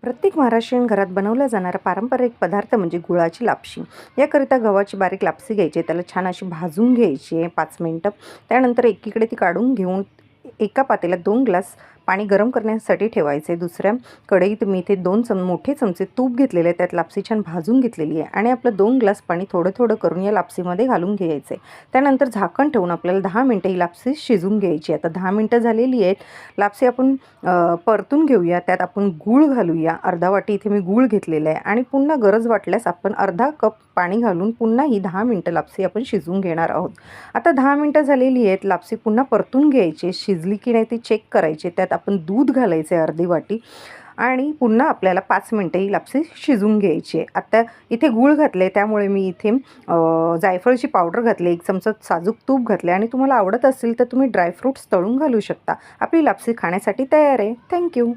प्रत्येक महाराष्ट्रीयन घरात बनवला जाणारा पारंपरिक पदार्थ म्हणजे गुळाची लापशी. याकरिता गव्हाची बारीक लापसी घ्यायची, त्याला छान अशी भाजून घ्यायची आहे 5 मिनिटं. त्यानंतर एकीकडे ती काढून घेऊन एका पातेल्यात 2 ग्लास पाणी गरम करण्यासाठी ठेवायचे. दुसऱ्या कढईत मी इथे 2 मोठे चमचे तूप घेतलेले आहे, त्यात लापसी छान भाजून घेतलेली आहे आणि आपलं 2 ग्लास पाणी थोडं थोडं करून या लापसीमध्ये घालून घ्यायचं आहे. त्यानंतर झाकण ठेवून आपल्याला 10 मिनिटं ही लापसी शिजून घ्यायची. आता 10 मिनिटं झालेली आहेत. लापसी आपण परतून घेऊया. त्यात आपण गूळ घालूया. अर्धा वाटी इथे मी गूळ घेतलेला आहे आणि पुन्हा गरज वाटल्यास आपण अर्धा कप पाणी घालून पुन्हा ही 10 मिनिटं लापसी आपण शिजवून घेणार आहोत. आता 10 मिनिटं झालेली आहेत. लापसी पुन्हा परतून घ्यायची. शिजली की नाही ती चेक करायची. त्यात आपण दूध घालायचे अर्धी वाटी आणि पुन्हा आपल्याला 5 मिनिटं ही लापसी शिजवून घ्यायची आहे. आता इथे गूळ घातले त्यामुळे मी इथे जायफळची पावडर घातली, 1 चमचा साजूक तूप घातले आणि तुम्हाला आवडत असेल तर तुम्ही ड्रायफ्रूट्स तळून घालू शकता. आपली लापसी खाण्यासाठी तयार आहे. थँक्यू.